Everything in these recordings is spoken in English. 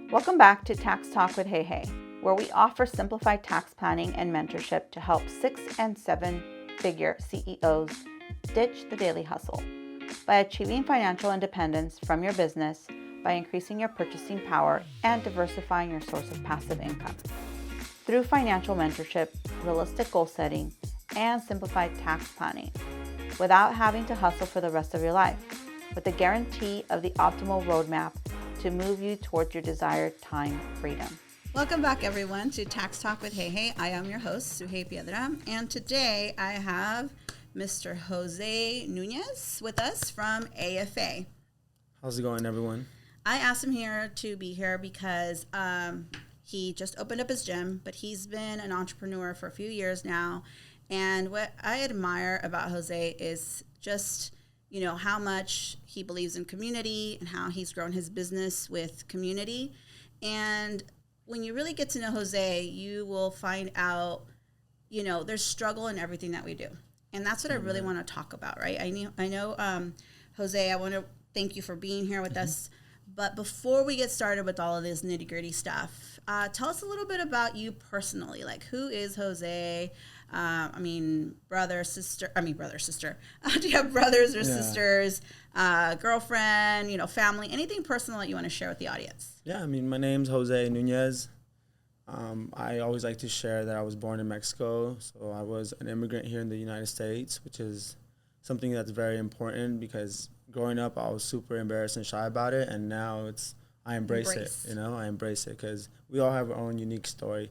Welcome back to Tax Talk with Hey Hey, where we offer simplified tax planning and mentorship to help 6 and 7-figure CEOs ditch the daily hustle by achieving financial independence from your business by increasing your purchasing power and diversifying your source of passive income. Through financial mentorship, realistic goal setting, and simplified tax planning, without having to hustle for the rest of your life, with the guarantee of the optimal roadmap to move you towards your desired time freedom. Welcome back, everyone, to Tax Talk with Hey Hey. I am your host, Suhey Piedra, and today I have Mr. Jose Nunez with us from AFA. How's it going, everyone? I asked him here to be here because he just opened up his gym, but he's been an entrepreneur for a few years now. And what I admire about Jose is just how much he believes in community and how he's grown his business with community. And when you really get to know Jose, you will find out, there's struggle in everything that we do. And that's what I really want to talk about, right? I know, Jose, I want to thank you for being here with us. But before we get started with all of this nitty-gritty stuff, tell us a little bit about you personally. Like, who is Jose? Brother, sister. Do you have brothers or sisters, girlfriend, family, anything personal that you want to share with the audience? Yeah, my name's Jose Nunez. I always like to share that I was born in Mexico. So I was an immigrant here in the United States, which is something that's very important because growing up, I was super embarrassed and shy about it. And now I embrace it, I embrace it because we all have our own unique story.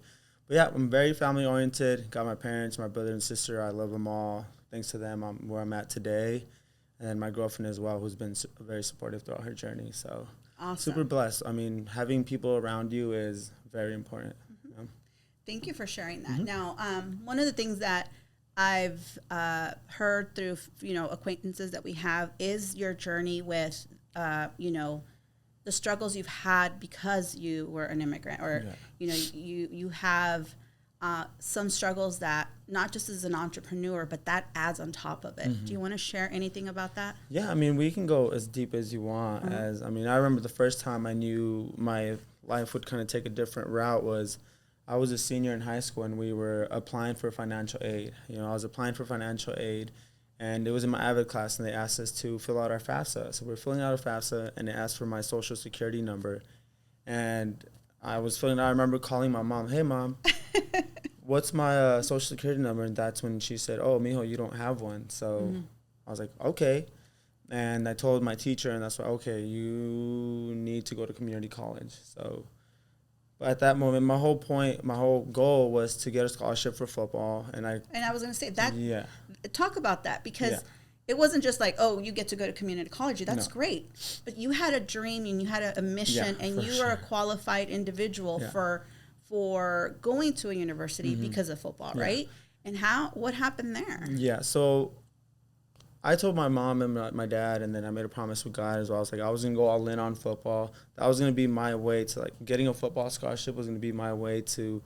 But yeah, I'm very family-oriented. Got my parents, my brother and sister. I love them all. Thanks to them, I'm where I'm at today. And my girlfriend as well, who's been very supportive throughout her journey. So awesome. Super blessed. Having people around you is very important. Mm-hmm. Thank you for sharing that. Mm-hmm. Now, one of the things that I've heard through, acquaintances that we have is your journey with, the struggles you've had because you were an immigrant, or you have some struggles that not just as an entrepreneur, but that adds on top of it. Mm-hmm. Do you want to share anything about that? Yeah, we can go as deep as you want. Mm-hmm. I remember the first time I knew my life would kind of take a different route was I was a senior in high school and we were applying for financial aid. I was applying for financial aid. And it was in my AVID class, and they asked us to fill out our FAFSA. So we're filling out a FAFSA, and they asked for my social security number. And I was filling out. I remember calling my mom, "Hey, Mom, what's my social security number?" And that's when she said, "Oh, mijo, you don't have one." So I was like, "Okay." And I told my teacher, and that's why, "Okay, you need to go to community college." So but at that moment, my whole goal was to get a scholarship for football. And I was going to say that. Yeah. Talk about that because it wasn't just like, oh, you get to go to community college. That's great. But you had a dream and you had a mission and you were a qualified individual for going to a university because of football, right? And what happened there? Yeah. So I told my mom and my dad, and then I made a promise with God as well. I was like, I was going to go all in on football. That was going to be my way to, getting a football scholarship was going to be my way to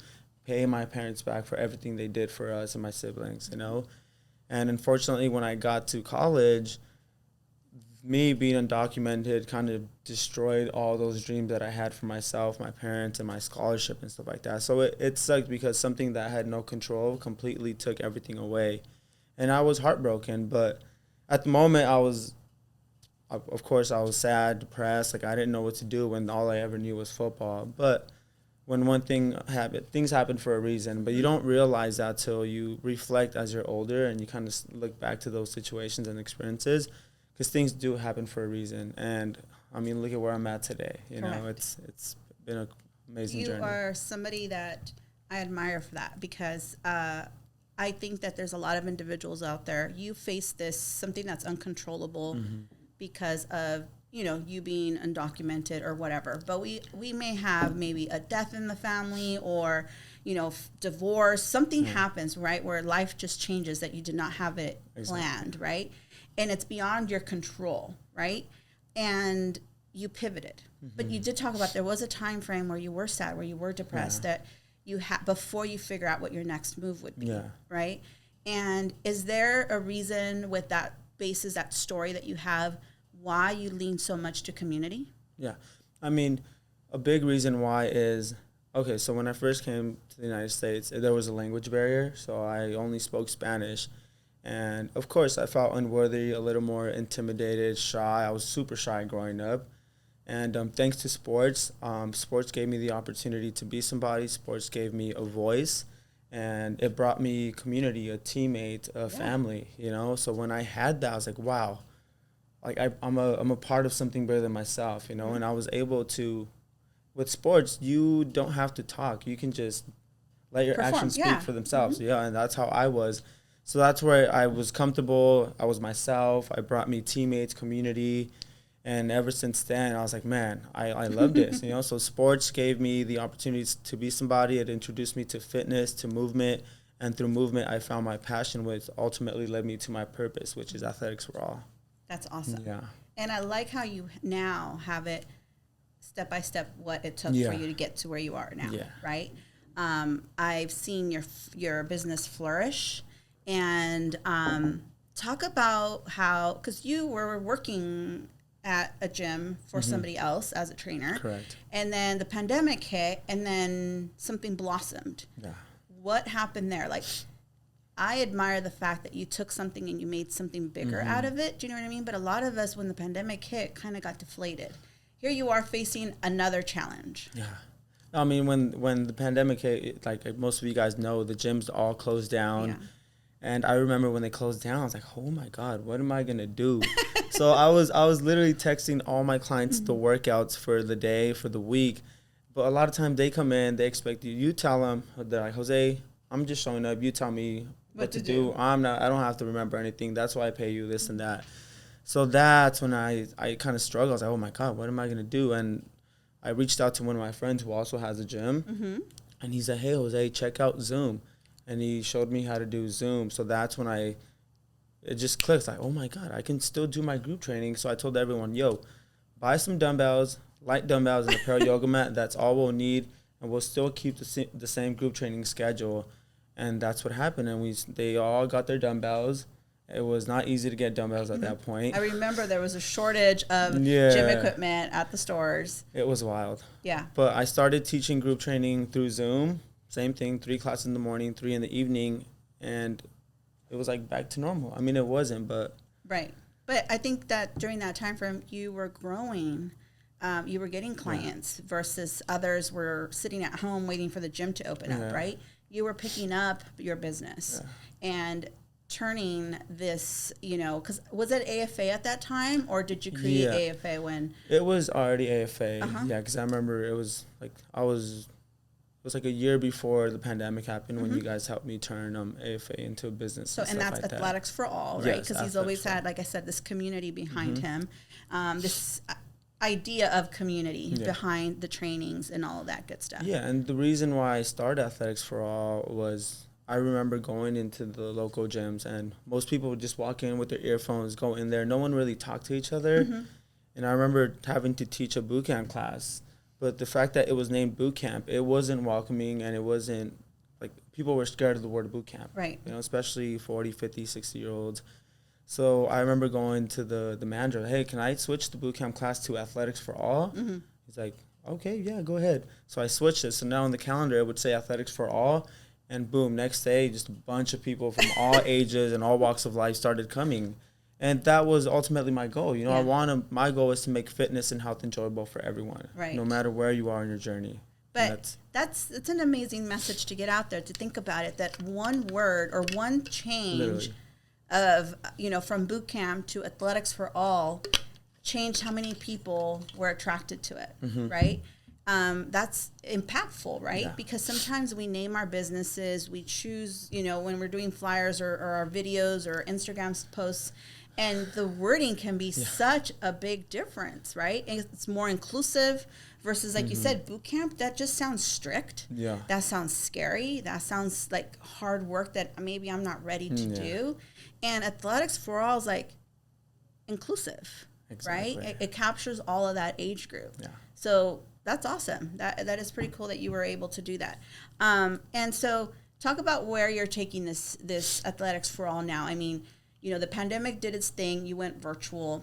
pay my parents back for everything they did for us and my siblings, And unfortunately, when I got to college, me being undocumented kind of destroyed all those dreams that I had for myself, my parents, and my scholarship and stuff like that. So it sucked because something that I had no control completely took everything away. And I was heartbroken, but at the moment, I was sad, depressed. I didn't know what to do when all I ever knew was football. But when one thing happened, things happen for a reason. But you don't realize that till you reflect as you're older and you kind of look back to those situations and experiences, because things do happen for a reason. And look at where I'm at today. It's been an amazing journey. You are somebody that I admire for that because I think that there's a lot of individuals out there. You face something that's uncontrollable because of, you being undocumented or whatever. But we may have maybe a death in the family or, divorce. Something happens, right, where life just changes that you did not have it planned, right? And it's beyond your control, right? And you pivoted. But you did talk about there was a time frame where you were sad, where you were depressed, that you had before you figure out what your next move would be, right? And is there a reason with that basis, that story that you have, why you lean so much to community? Yeah. A big reason why is, okay, so when I first came to the United States, there was a language barrier, so I only spoke Spanish. And of course, I felt unworthy, a little more intimidated, shy. I was super shy growing up. And thanks to sports, sports gave me the opportunity to be somebody. Sports gave me a voice, and it brought me community, a teammate, a family, you know? So when I had that, I was like, wow, like I'm a part of something bigger than myself, you know? And I was able to, with sports, you don't have to talk. You can just let your actions speak for themselves. Yeah, and that's how I was. So that's where I was comfortable. I was myself. I brought me teammates, community. And ever since then, I was like, man, I love this, you know? So sports gave me the opportunity to be somebody. It introduced me to fitness, to movement. And through movement, I found my passion, which ultimately led me to my purpose, which is athletics for all. That's awesome. Yeah. And I like how you now have it step by step what it took for you to get to where you are now, right? I've seen your business flourish. And talk about how, because you were working at a gym for somebody else as a trainer. Correct. And then the pandemic hit, and then something blossomed. Yeah. What happened there? Like, I admire the fact that you took something and you made something bigger out of it. Do you know what I mean? But a lot of us, when the pandemic hit, kind of got deflated. Here you are facing another challenge. Yeah. I mean, when the pandemic hit, like most of you guys know, the gyms all closed down. Yeah. And I remember when they closed down, I was like, oh my God, what am I going to do? So I was literally texting all my clients the workouts for the day, for the week. But a lot of times they come in, they expect you tell them, they're like, Jose, I'm just showing up. You tell me what to do. I don't have to remember anything. That's why I pay you this and that. So that's when I kind of struggled. I was like, oh my God, what am I going to do? And I reached out to one of my friends who also has a gym. And he said, hey, Jose, check out Zoom. And he showed me how to do Zoom. So that's when it just clicked. Like, oh my God, I can still do my group training. So I told everyone, yo, buy some dumbbells, light dumbbells, and a pair of yoga mat. That's all we'll need. And we'll still keep the same group training schedule. And that's what happened. And they all got their dumbbells. It was not easy to get dumbbells at that point. I remember there was a shortage of gym equipment at the stores. It was wild. Yeah. But I started teaching group training through Zoom. Same thing, 3 classes in the morning, 3 in the evening, and it was like back to normal. I mean, it wasn't, but... Right. But I think that during that time frame, you were growing. You were getting clients versus others were sitting at home waiting for the gym to open up, right? You were picking up your business and turning this, you know, because was it AFA at that time, or did you create AFA when... It was already AFA, yeah, because I remember it was like it was like a year before the pandemic happened when you guys helped me turn AFA into a business. So, and that's like Athletics for All, right? Because he's always had, like I said, this community behind him, this idea of community behind the trainings and all of that good stuff. Yeah, and the reason why I started Athletics for All was I remember going into the local gyms, and most people would just walk in with their earphones, go in there. No one really talked to each other. And I remember having to teach a boot camp class. But the fact that it was named boot camp, it wasn't welcoming, and it wasn't, like, people were scared of the word boot camp. Right. You know, especially 40, 50, 60-year-olds. So I remember going to the manager, hey, can I switch the boot camp class to Athletics for All? He's like, okay, yeah, go ahead. So I switched it. So now on the calendar, it would say Athletics for All, and boom, next day, just a bunch of people from all ages and all walks of life started coming. And that was ultimately my goal. You know, my goal is to make fitness and health enjoyable for everyone, no matter where you are in your journey. But that's an amazing message to get out there, to think about it, that one word or one change of, you know, from boot camp to Athletics for All changed how many people were attracted to it, right? That's impactful, right? Yeah. Because sometimes we name our businesses, we choose, you know, when we're doing flyers or our videos or Instagram posts, and the wording can be such a big difference, right? And it's more inclusive versus, like you said, boot camp. That just sounds strict. Yeah. That sounds scary. That sounds like hard work that maybe I'm not ready to do. And Athletics for All is like inclusive, right? It captures all of that age group. Yeah. So that's awesome. That is pretty cool that you were able to do that. And so talk about where you're taking this Athletics for All now. I mean, you know, the pandemic did its thing. You went virtual.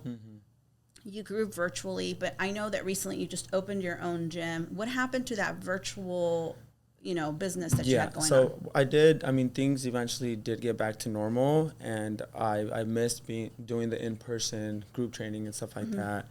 you grew virtually, but I know that recently you just opened your own gym. What happened to that virtual, business that you had going on? So I did. I mean, things eventually did get back to normal, and I missed doing the in-person group training and stuff like that.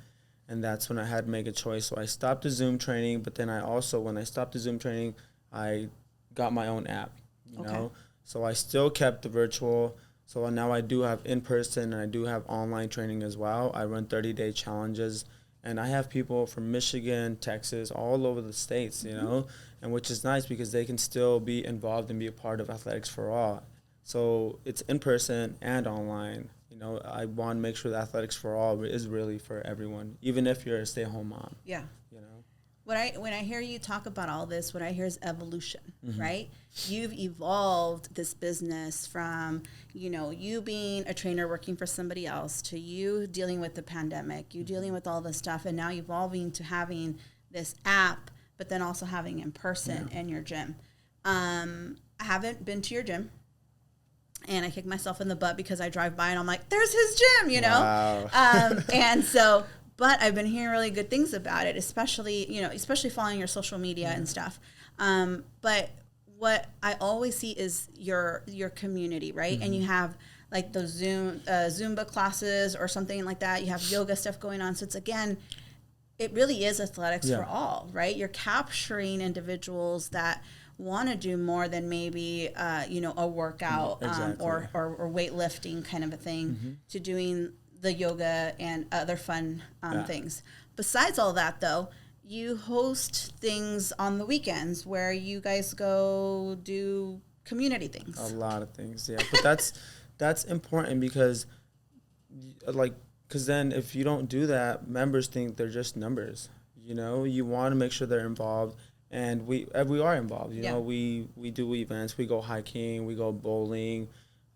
And that's when I had to make a choice. So I stopped the Zoom training, but then when I stopped the Zoom training, I got my own app, you know? So I still kept the virtual. So now I do have in-person and I do have online training as well. I run 30-day challenges, and I have people from Michigan, Texas, all over the states, you know, and which is nice because they can still be involved and be a part of Athletics for All. So it's in-person and online. You know, I want to make sure that Athletics for All is really for everyone, even if you're a stay-at-home mom. Yeah. You know? When I hear you talk about all this, what I hear is evolution, right? You've evolved this business from, you being a trainer working for somebody else to you dealing with the pandemic, you dealing with all this stuff, and now evolving to having this app, but then also having in person in your gym. I haven't been to your gym, and I kick myself in the butt because I drive by and I'm like, there's his gym, Wow. And so... But I've been hearing really good things about it, especially following your social media and stuff. But what I always see is your community, right? And you have like those Zumba classes or something like that. You have yoga stuff going on. So it really is Athletics for All, right? You're capturing individuals that want to do more than maybe a workout or weightlifting kind of a thing to doing the yoga and other fun things. Besides all that, though, you host things on the weekends where you guys go do community things. A lot of things, yeah. But that's important because then if you don't do that, members think they're just numbers. You know, you want to make sure they're involved, and we are involved. You know, we do events, we go hiking, we go bowling.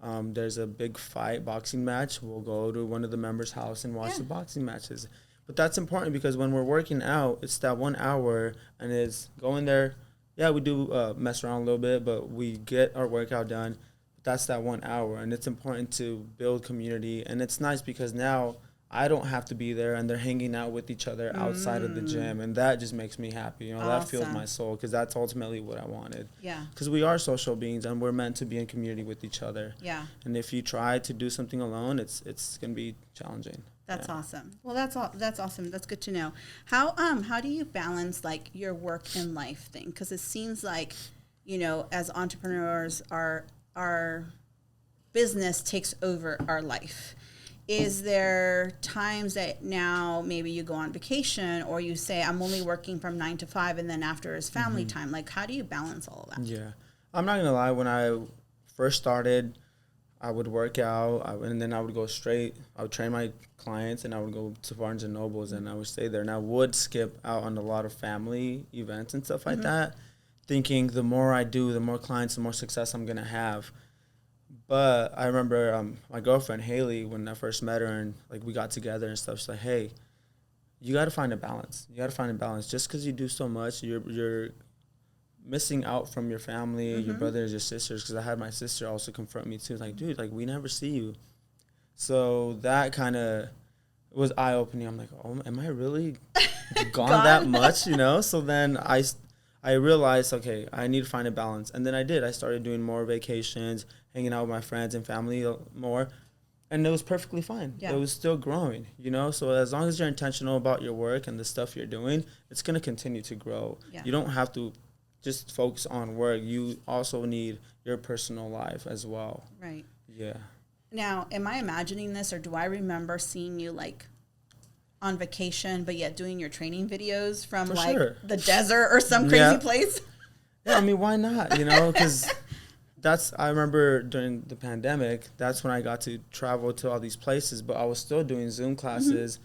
There's a big boxing match. We'll go to one of the members' house and watch the boxing matches. But that's important because when we're working out, it's that 1 hour, and it's going there. Yeah, we do mess around a little bit, but we get our workout done. But that's that 1 hour, and it's important to build community. And it's nice because now I don't have to be there, and they're hanging out with each other outside of the gym, and that just makes me happy. You know, that fills my soul because that's ultimately what I wanted. Yeah. Because we are social beings, and we're meant to be in community with each other. Yeah. And if you try to do something alone, it's gonna be challenging. That's awesome. Well, that's awesome. That's good to know. How do you balance like your work and life thing? Because it seems like, as entrepreneurs, our business takes over our life. Is there times that now maybe you go on vacation or you say, I'm only working from 9 to 5 and then after is family time? Like, how do you balance all of that? Yeah. I'm not going to lie. When I first started, I would work out and then I would go straight. I would train my clients and I would go to Barnes & Nobles and I would stay there. And I would skip out on a lot of family events and stuff like that, thinking the more I do, the more clients, the more success I'm going to have. But I remember my girlfriend, Haley, when I first met her and like we got together and stuff, she's like, hey, you got to find a balance. You got to find a balance. Just because you do so much, you're missing out from your family, your brothers, your sisters. Because I had my sister also confront me too. Like, dude, like we never see you. So that kind of was eye-opening. I'm like, oh, am I really gone that much, So then I realized, okay, I need to find a balance. And then I did. I started doing more vacations, hanging out with my friends and family more. And it was perfectly fine. Yeah. It was still growing, So as long as you're intentional about your work and the stuff you're doing, it's going to continue to grow. Yeah. You don't have to just focus on work. You also need your personal life as well. Right. Yeah. Now, am I imagining this, or do I remember seeing you, like, on vacation, but yet doing your training videos from the desert or some crazy place? Yeah, I mean, why not? Because I remember during the pandemic, that's when I got to travel to all these places, but I was still doing Zoom classes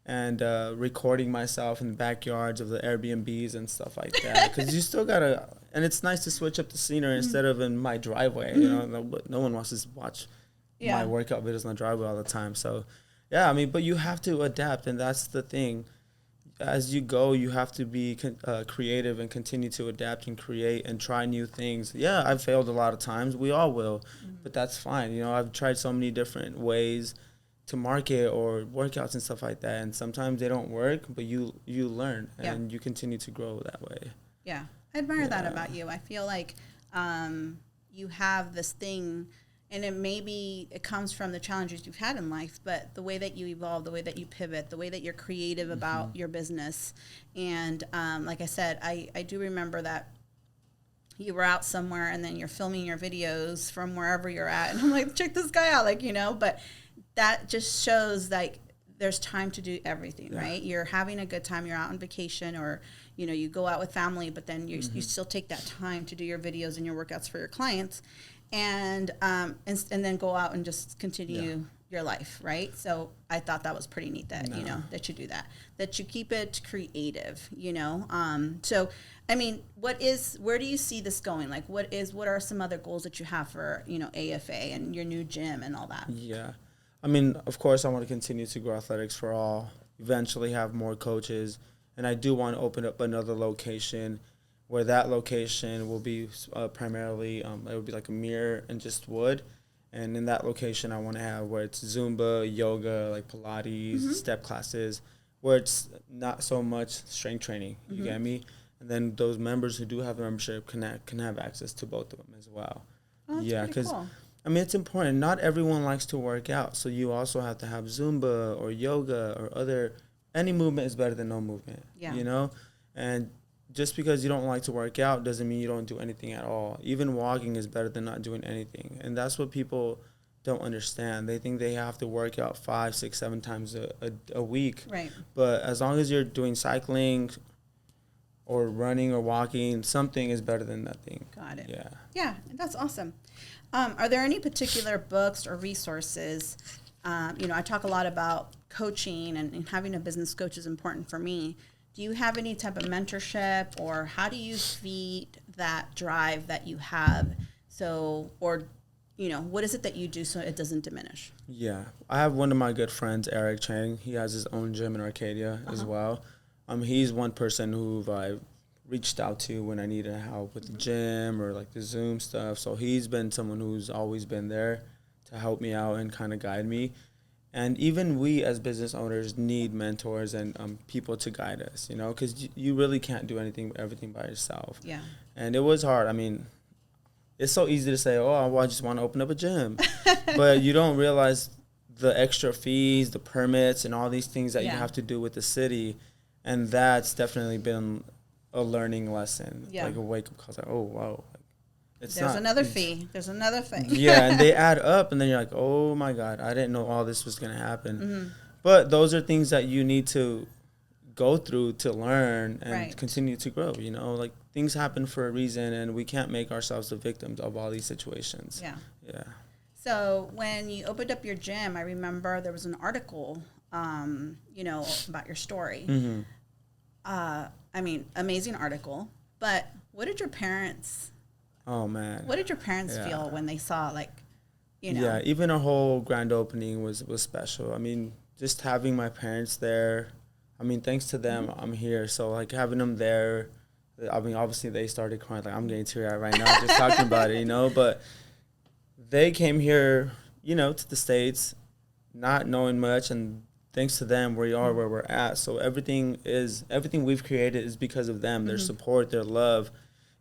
and recording myself in the backyards of the Airbnbs and stuff like that. Because you still gotta, and it's nice to switch up the scenery instead of in my driveway. No one wants to watch my workout videos in the driveway all the time. So. Yeah, I mean, but you have to adapt, and that's the thing. As you go, you have to be creative and continue to adapt and create and try new things. Yeah, I've failed a lot of times. We all will, but that's fine. I've tried so many different ways to market or workouts and stuff like that. And sometimes they don't work, but you learn and you continue to grow that way. Yeah. I admire that about you. I feel like you have this thing, and it comes from the challenges you've had in life, but the way that you evolve, the way that you pivot, the way that you're creative about your business. And like I said, I do remember that you were out somewhere and then you're filming your videos from wherever you're at. And I'm like, check this guy out, like, but that just shows like there's time to do everything, right? You're having a good time, you're out on vacation, or, you go out with family, but then you still take that time to do your videos and your workouts for your clients. And then go out and just continue your life, right? So I thought that was pretty neat that that you do that you keep it creative, So I mean, where do you see this going? Like, what are some other goals that you have for AFA and your new gym and all that? Yeah, I mean, of course, I want to continue to grow Athletics for All. Eventually, have more coaches, and I do want to open up another location, where that location will be primarily, it would be like a mirror and just wood. And in that location, I want to have where it's Zumba, yoga, like Pilates, step classes, where it's not so much strength training. You get me? And then those members who do have a membership can have access to both of them as well. Oh, that's pretty cool. I mean, it's important. Not everyone likes to work out, so you also have to have Zumba or yoga or any movement is better than no movement. Yeah. And just because you don't like to work out doesn't mean you don't do anything at all. Even walking is better than not doing anything. And that's what people don't understand. They think they have to work out 5, 6, 7 times a week. Right. But as long as you're doing cycling or running or walking, something is better than nothing. Got it. Yeah. Yeah, that's awesome. Are there any particular books or resources? I talk a lot about coaching, and having a business coach is important for me. Do you have any type of mentorship, or how do you feed that drive that you have? So, or, what is it that you do so it doesn't diminish? Yeah. I have one of my good friends, Eric Chang. He has his own gym in Arcadia as well. He's one person who I reached out to when I needed help with the gym or like the Zoom stuff. So he's been someone who's always been there to help me out and kind of guide me. And even we as business owners need mentors and people to guide us, because you really can't do everything by yourself. Yeah. And it was hard. I mean, it's so easy to say, oh, I just want to open up a gym. But you don't realize the extra fees, the permits, and all these things that you have to do with the city. And that's definitely been a learning lesson, like a wake-up call. Like, oh, wow. There's another fee. There's another thing. Yeah, and they add up, and then you're like, oh, my God, I didn't know all this was going to happen. But those are things that you need to go through to learn and continue to grow, Like, things happen for a reason, and we can't make ourselves the victims of all these situations. Yeah. Yeah. So when you opened up your gym, I remember there was an article, about your story. I mean, amazing article. But what did your parents... Oh, man. What did your parents feel when they saw, Yeah, even our whole grand opening was special. I mean, just having my parents there, I mean, thanks to them, I'm here. So, like, having them there, I mean, obviously they started crying. Like, I'm getting teary-eyed right now just talking about it, But they came here, to the States, not knowing much, and thanks to them, we are where we're at. So everything we've created is because of them, their support, their love.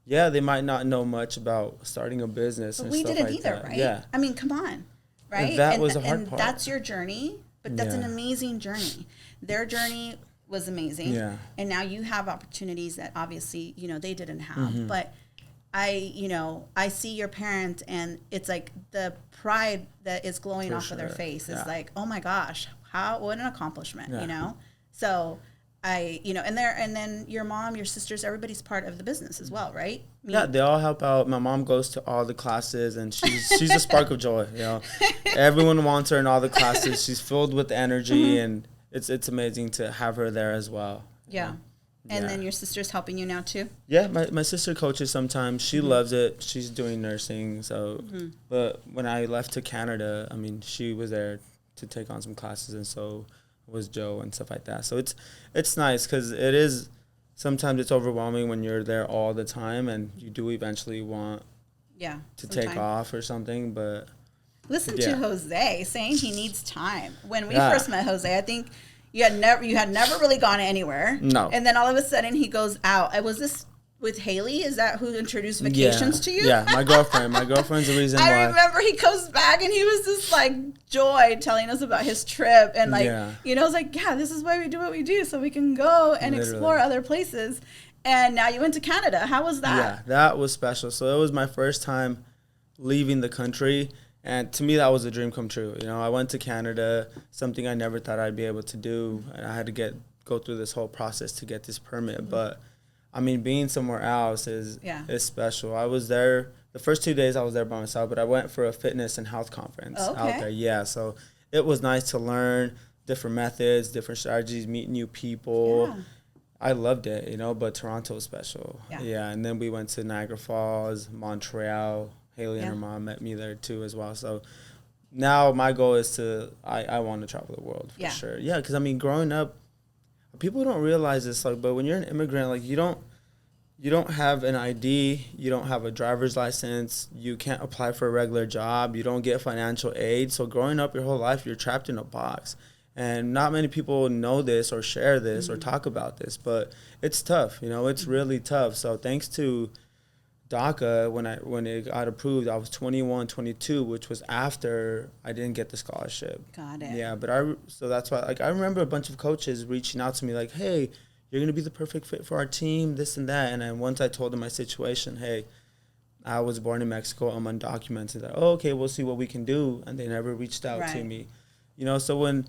Yeah, they might not know much about starting a business and stuff like that. We didn't either, right? Yeah. I mean, come on, right? And that was the hard part. That's your journey, but that's an amazing journey. Their journey was amazing. Yeah. And now you have opportunities that obviously, they didn't have. But I see your parents, and it's like the pride that is glowing off of their face is like, oh my gosh, what an accomplishment, So and then your mom, your sisters, everybody's part of the business as well, right? Yeah, they all help out. My mom goes to all the classes, and she's a spark of joy. Everyone wants her in all the classes. She's filled with energy, and it's amazing to have her there as well. Yeah. And then your sister's helping you now too? Yeah, my sister coaches sometimes. She loves it. She's doing nursing. So, but when I left to Canada, I mean, she was there to take on some classes, and so was Joe and stuff like that. So it's nice because sometimes it's overwhelming when you're there all the time, and you do eventually want to take off or something. But Listen Yeah. to Jose saying he needs time. When we Yeah. first met Jose, I think you had never really gone anywhere. No. And then all of a sudden he goes out. Was this with Haley? Is that who introduced vacations to you? Yeah, my girlfriend. My girlfriend's the reason I why. remember he comes back and he was just like joy telling us about his trip and like Yeah. it's like, yeah, this is why we do what we do, so we can go and Literally. explore other places. And now you went to Canada. How was that? Yeah, that was special. So it was my first time leaving the country, and to me that was a dream come true. I went to Canada, something I never thought I'd be able to do, and I had to go through this whole process to get this permit. Mm-hmm. But I mean, being somewhere else is special. I was there the first 2 days. I was there by myself, but I went for a fitness and health conference out there. Yeah, so it was nice to learn different methods, different strategies, meet new people. Yeah. I loved it, but Toronto was special. Yeah. And then we went to Niagara Falls, Montreal. Haley and her mom met me there too as well. So now my goal is I want to travel the world for sure. Yeah, because I mean, growing up, people don't realize this, but when you're an immigrant, you don't have an ID, you don't have a driver's license, you can't apply for a regular job, you don't get financial aid. So growing up your whole life, you're trapped in a box. And not many people know this or share this or talk about this, but it's tough. It's really tough. So thanks to DACA, when it got approved, I was 21, 22, which was after I didn't get the scholarship. Got it. Yeah, but so that's why, I remember a bunch of coaches reaching out to me like, hey, you're going to be the perfect fit for our team, this and that. And then once I told them my situation, hey, I was born in Mexico, I'm undocumented. Like, oh, okay, we'll see what we can do. And they never reached out to me. So when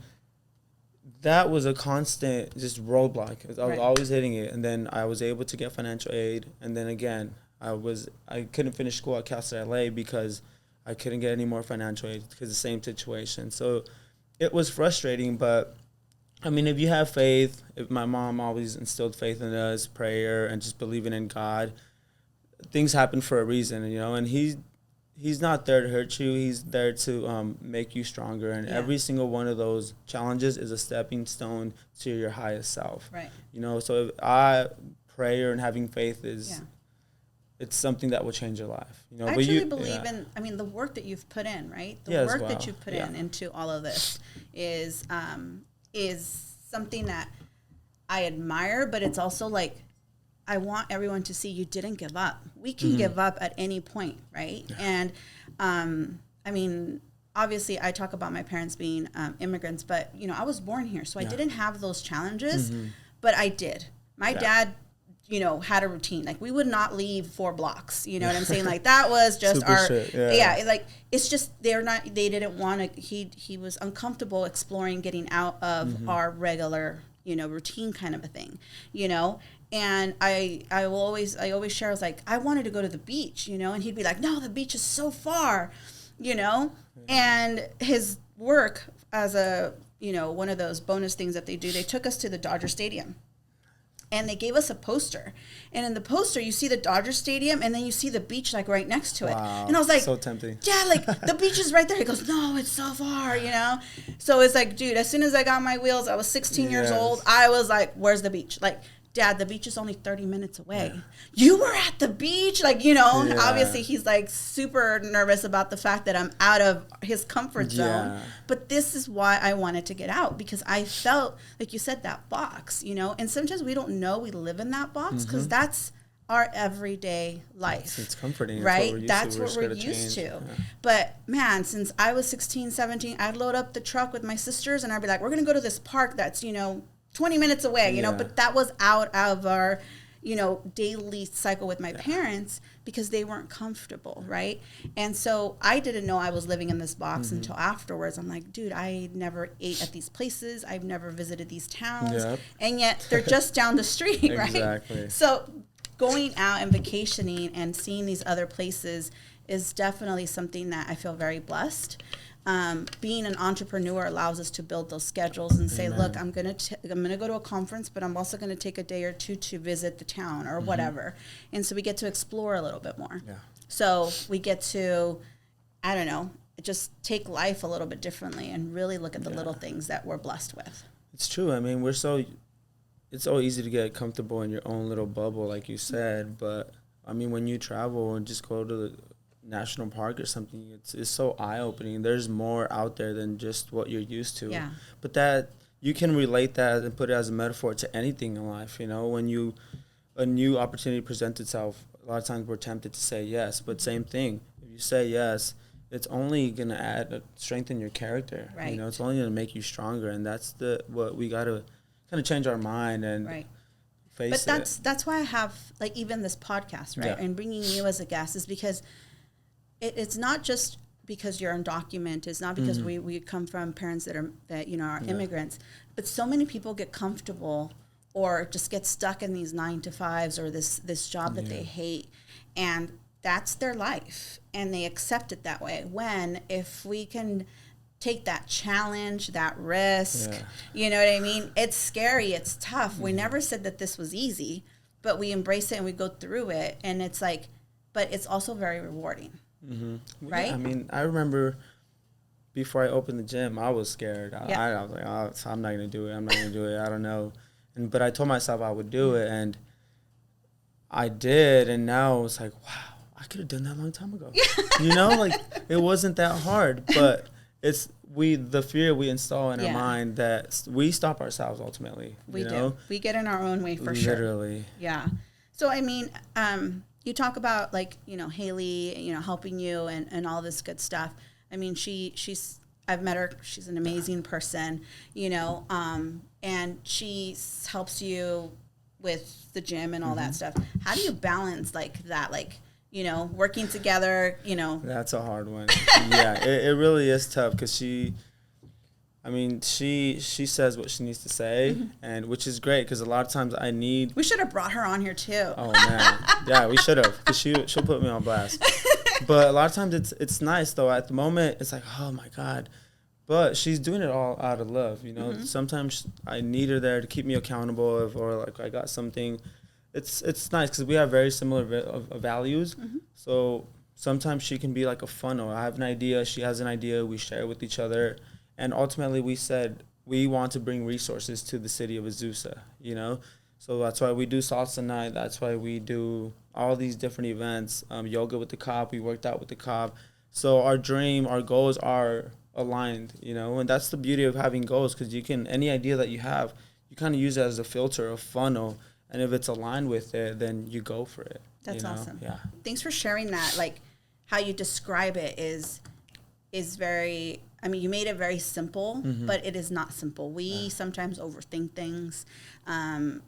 that was a constant just roadblock, I was always hitting it. And then I was able to get financial aid. And then again, I couldn't finish school at Cal State LA because I couldn't get any more financial aid because of the same situation. So it was frustrating, but I mean, if you have faith, if my mom always instilled faith in us, prayer, and just believing in God, things happen for a reason, and he's not there to hurt you. He's there to make you stronger. And every single one of those challenges is a stepping stone to your highest self. Right. So prayer and having faith is it's something that will change your life. I truly believe in the work that you've put in, right? The work that you've put in into all of this is something that I admire, but it's also like, I want everyone to see you didn't give up. We can give up at any point, right? Yeah. And I mean, obviously I talk about my parents being immigrants, but I was born here, so I didn't have those challenges, but I did. My dad, had a routine. Like, we would not leave 4 blocks. You know what I'm saying? Like, that was just Super our, shit, it's just, they didn't want to, he was uncomfortable exploring getting out of our regular, routine kind of a thing, And I always share, I was like, I wanted to go to the beach, and he'd be like, no, the beach is so far, and his work as a, one of those bonus things that they do, they took us to the Dodger Stadium. And they gave us a poster. And in the poster, you see the Dodger Stadium, and then you see the beach, like, right next to it. And I was like, so tempting. Yeah, like, the beach is right there. He goes, no, it's so far, So it's like, dude, as soon as I got my wheels, I was 16 years old. I was like, where's the beach? Like, Dad, the beach is only 30 minutes away. Yeah. You were at the beach? Like, obviously he's like super nervous about the fact that I'm out of his comfort zone. Yeah. But this is why I wanted to get out, because I felt, like you said, that box, and sometimes we don't know we live in that box because that's our everyday life. It's comforting. Right? That's what we're used to. Yeah. But man, since I was 16, 17, I'd load up the truck with my sisters and I'd be like, we're going to go to this park that's, 20 minutes away, but that was out of our, daily cycle with my parents because they weren't comfortable, right? And so I didn't know I was living in this box until afterwards. I'm like, dude, I never ate at these places. I've never visited these towns. Yep. And yet they're just down the street, right? Exactly. So going out and vacationing and seeing these other places is definitely something that I feel very blessed. Being an entrepreneur allows us to build those schedules and say, look, I'm gonna go to a conference, but I'm also gonna take a day or two to visit the town or whatever. And so we get to explore a little bit more. Yeah. So we get to, I don't know, just take life a little bit differently and really look at the little things that we're blessed with. It's true. I mean, it's so easy to get comfortable in your own little bubble, like you said. But I mean, when you travel and just go to national park or something, it's so eye-opening. There's more out there than just what you're used to. Yeah. But that you can relate that and put it as a metaphor to anything in life. You know, when a new opportunity presents itself, a lot of times we're tempted to say yes. But same thing, if you say yes, it's only gonna strengthen your character. Right. You know, it's only gonna make you stronger, and that's what we gotta kind of change our mind and Right. face But it. that's why I have like even this podcast, right? Yeah. And bringing you as a guest is because it's not just because you're undocumented. It's not because we come from parents that are immigrants, but so many people get comfortable or just get stuck in these 9-to-5s or this job that they hate, and that's their life, and they accept it that way. When if we can take that challenge, that risk, you know what I mean? It's scary, it's tough. We never said that this was easy, but we embrace it and we go through it, and it's like, but it's also very rewarding. Right? Yeah, I mean, I remember before I opened the gym, I was scared. I was like, oh, I'm not going to do it. I'm not going to do it. I don't know. But I told myself I would do it, and I did. And now it's like, wow, I could have done that a long time ago. You know, like it wasn't that hard, but it's the fear we install in our mind that we stop ourselves ultimately. We you know? do. We get in our own way for sure. Literally. Yeah. So, I mean, you talk about like, Haley, helping you and all this good stuff. I mean, she's I've met her. She's an amazing person, and she helps you with the gym and all that stuff. How do you balance like that? Like, working together, That's a hard one. Yeah, it really is tough because she says what she needs to say, and which is great because a lot of times We should have brought her on here too. Oh man, yeah, we should have, because she'll put me on blast. But a lot of times it's nice though. At the moment, it's like, oh my God, but she's doing it all out of love. Sometimes I need her there to keep me accountable, or like I got something. It's nice because we have very similar values. So sometimes she can be like a funnel. I have an idea, she has an idea, we share with each other. And ultimately, we said we want to bring resources to the city of Azusa, So that's why we do salsa night. That's why we do all these different events. Yoga with the cop. We worked out with the cop. So our goals are aligned, And that's the beauty of having goals, because any idea that you have, you kind of use it as a filter, a funnel. And if it's aligned with it, then you go for it. That's awesome. Yeah. Thanks for sharing that. Like how you describe it is very, you made it very simple, but it is not simple. We sometimes overthink things.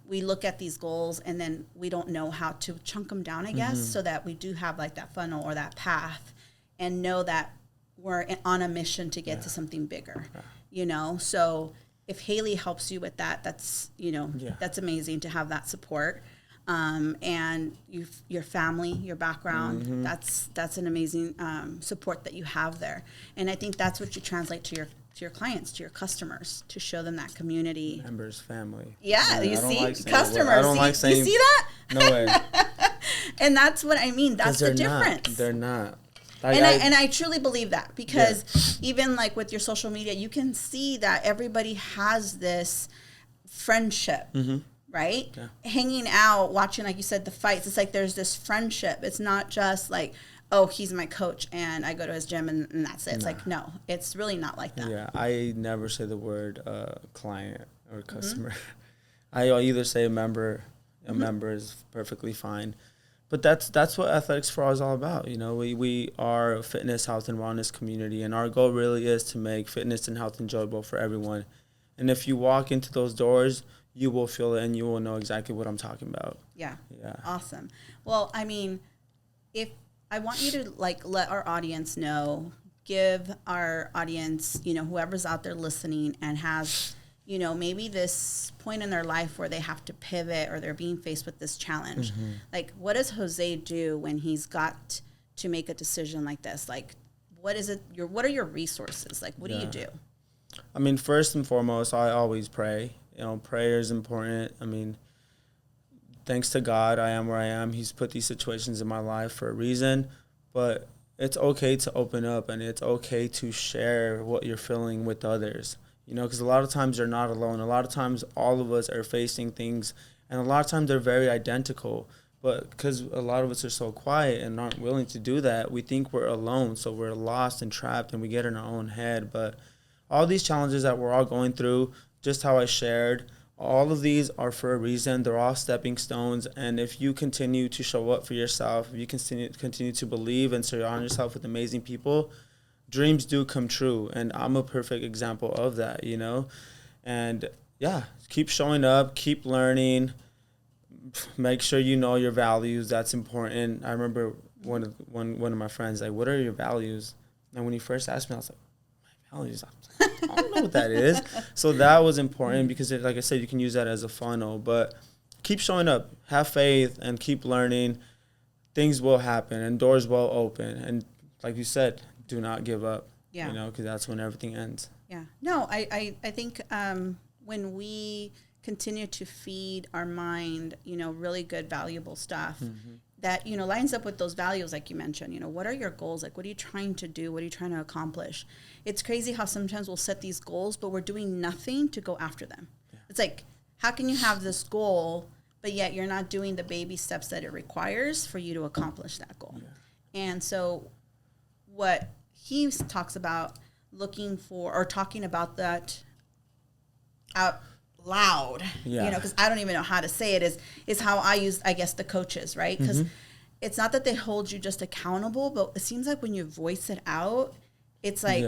We look at these goals and then we don't know how to chunk them down, I guess, so that we do have like that funnel or that path and know that we're on a mission to get to something bigger, So if Haley helps you with that, that's, that's amazing to have that support. And your family, your background, that's an amazing support that you have there. And I think that's what you translate to your clients, to your customers, to show them that community. Members, family. Yeah, you see, like customers. I don't like saying, you see that? No way. And that's what I mean. That's the difference. They're not. And I truly believe that, because even like with your social media, you can see that everybody has this friendship. Right? Yeah. Hanging out, watching, like you said, the fights. It's like there's this friendship. It's not just like, oh, he's my coach and I go to his gym and that's it. It's like, no, it's really not like that. Yeah, I never say the word client or customer. I either say a member. A member is perfectly fine. But that's what Athletics for All is all about. We are a fitness, health, and wellness community, and our goal really is to make fitness and health enjoyable for everyone. And if you walk into those doors, you will feel it and you will know exactly what I'm talking about. Yeah. Awesome. Well, if I want you to like let our audience know, give our audience, whoever's out there listening and has, maybe this point in their life where they have to pivot or they're being faced with this challenge. Like, what does Jose do when he's got to make a decision like this? Like, what are your resources? Like, what do you do? First and foremost, I always pray. Prayer is important. Thanks to God, I am where I am. He's put these situations in my life for a reason. But it's okay to open up, and it's okay to share what you're feeling with others. Because a lot of times you're not alone. A lot of times all of us are facing things, and a lot of times they're very identical. But because a lot of us are so quiet and aren't willing to do that, we think we're alone. So we're lost and trapped and we get in our own head. But all these challenges that we're all going through, just how I shared, all of these are for a reason. They're all stepping stones. And if you continue to show up for yourself, if you continue to believe and surround yourself with amazing people, dreams do come true. And I'm a perfect example of that, you know? And yeah, keep showing up, keep learning, make sure you know your values. That's important. I remember one of my friends, like, what are your values? And when he first asked me, I was like, my values? I don't know what that is. So that was important because, like I said, you can use that as a funnel. But keep showing up, have faith, and keep learning. Things will happen and doors will open. And like you said, do not give up. Yeah. You know, because that's when everything ends. Yeah. No, I think when we continue to feed our mind, you know, really good, valuable stuff that, you know, lines up with those values, like you mentioned, you know, what are your goals? Like, what are you trying to do? What are you trying to accomplish? It's crazy how sometimes we'll set these goals, but we're doing nothing to go after them. Yeah. It's like, how can you have this goal, but yet you're not doing the baby steps that it requires for you to accomplish that goal? Yeah. And so what he talks about looking for or talking about that out loud, you know, because I don't even know how to say it, is how I use, I guess, the coaches, right? Because it's not that they hold you just accountable, but it seems like when you voice it out, it's like,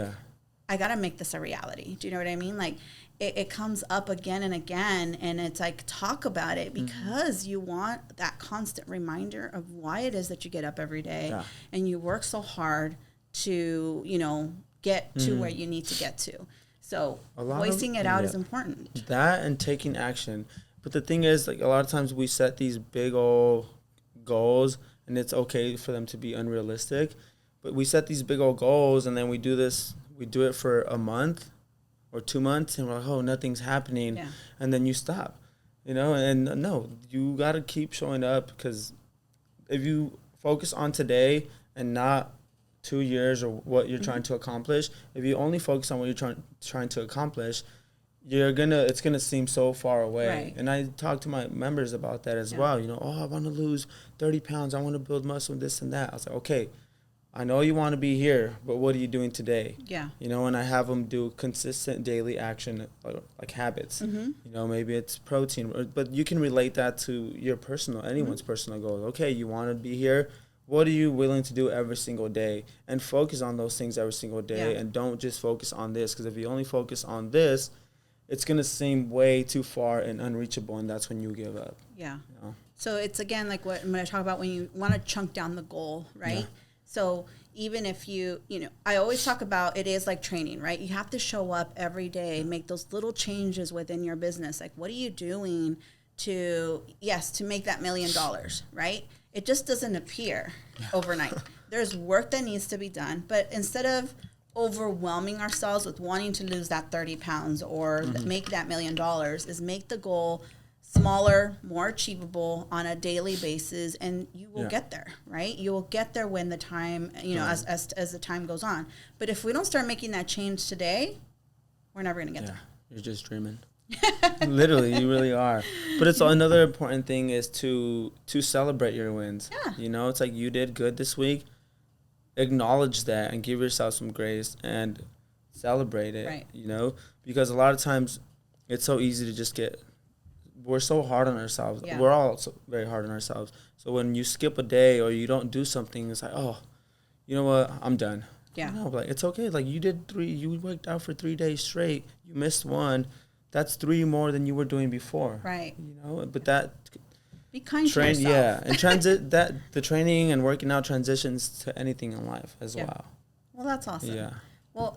I got to make this a reality. Do you know what I mean? Like, it comes up again and again, and it's like, talk about it because you want that constant reminder of why it is that you get up every day and you work so hard to, you know, get to where you need to get to. So voicing it out is important. That and taking action. But the thing is, like, a lot of times we set these big old goals, and it's okay for them to be unrealistic. But we set these big old goals, and then we do it for a month or 2 months, and we're like, oh, nothing's happening. Yeah. And then you stop, you know? And no, you got to keep showing up, because if you focus on today and not 2 years or what you're trying to accomplish, if you only focus on what you're trying to accomplish, it's gonna seem so far away. Right. And I talk to my members about that as well. You know, oh, I want to lose 30 pounds. I want to build muscle, this and that. I was like, okay, I know you want to be here, but what are you doing today? Yeah. You know, and I have them do consistent daily action, like habits. You know, maybe it's protein, but you can relate that to your anyone's personal goals. Okay, you want to be here. What are you willing to do every single day? And focus on those things every single day, and don't just focus on this, because if you only focus on this, it's going to seem way too far and unreachable, and that's when you give up. Yeah. You know? So it's, again, like when I talk about when you want to chunk down the goal, right? Yeah. So even if you know, I always talk about it is like training, right? You have to show up every day, make those little changes within your business. Like, what are you doing to make that $1 million, right? It just doesn't appear overnight. There's work that needs to be done. But instead of overwhelming ourselves with wanting to lose that 30 pounds or make that $1 million, is make the goal smaller, more achievable on a daily basis, and you will get there, right? You will get there when the time, you know, as the time goes on. But if we don't start making that change today, we're never going to get there. You're just dreaming. Literally, you really are. But it's another important thing is to celebrate your wins. Yeah. You know, it's like, you did good this week. Acknowledge that and give yourself some grace and celebrate it. Right. You know, because a lot of times it's so easy to just we're so hard on ourselves. Yeah. We're all so very hard on ourselves. So when you skip a day or you don't do something, it's like, oh, you know what? I'm done. Yeah. No, like, it's okay. Like, you worked out for 3 days straight. You missed one. That's 3 more than you were doing before. Right. You know, but that be kind to yourself. Yeah, and the training and working out transitions to anything in life as well. Well, that's awesome. Yeah. Well,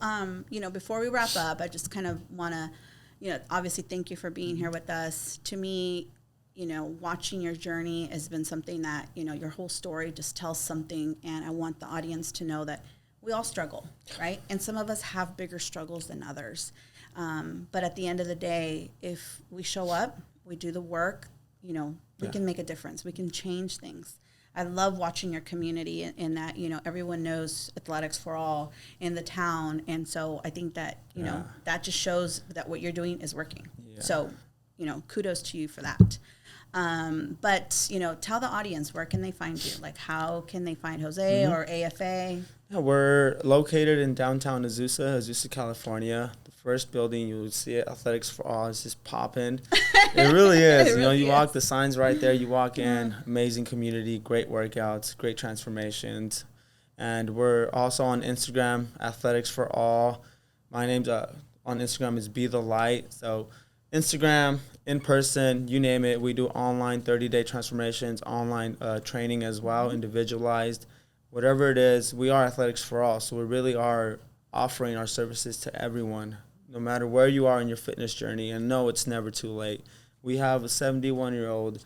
you know, before we wrap up, I just kind of want to, you know, obviously thank you for being here with us. To me, you know, watching your journey has been something that, you know, your whole story just tells something, and I want the audience to know that we all struggle, right? And some of us have bigger struggles than others. But at the end of the day, if we show up, we do the work, you know, we can make a difference. We can change things. I love watching your community in that, you know, everyone knows Athletics for All in the town. And so I think that, you know, that just shows that what you're doing is working. Yeah. So, you know, kudos to you for that. But, tell the audience, where can they find you? Like, how can they find Jose or AFA? Yeah, we're located in downtown Azusa, California. The first building you would see it, Athletics for All, is just popping. It really is. It really you is. walk, the sign's right there. You walk in, amazing community, great workouts, great transformations. And we're also on Instagram, Athletics for All. My name's on Instagram is Be the Light. So Instagram, in person, you name it. We do online 30-day transformations, online training as well, individualized. Whatever it is, we are Athletics for All. So we really are offering our services to everyone, no matter where you are in your fitness journey. And no, it's never too late. We have a 71-year-old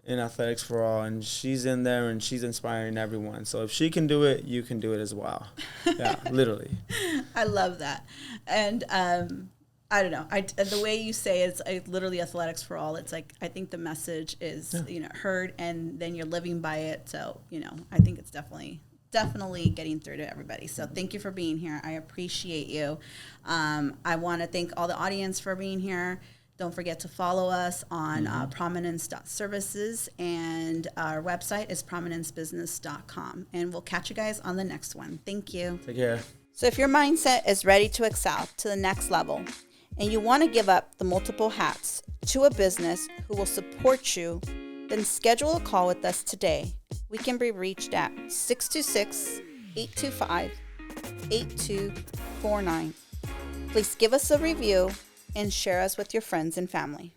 in Athletics for All, and she's in there and she's inspiring everyone. So if she can do it, you can do it as well. Yeah, literally. I love that. And I don't know. The way you say it's literally Athletics for All. It's like, I think the message is, heard, and then you're living by it. So, I think it's definitely getting through to everybody. So thank you for being here. I appreciate you. I want to thank all the audience for being here. Don't forget to follow us on prominence.services, and our website is prominencebusiness.com. And we'll catch you guys on the next one. Thank you. Take care. So if your mindset is ready to excel to the next level, and you want to give up the multiple hats to a business who will support you, then schedule a call with us today. We can be reached at 626-825-8249. Please give us a review and share us with your friends and family.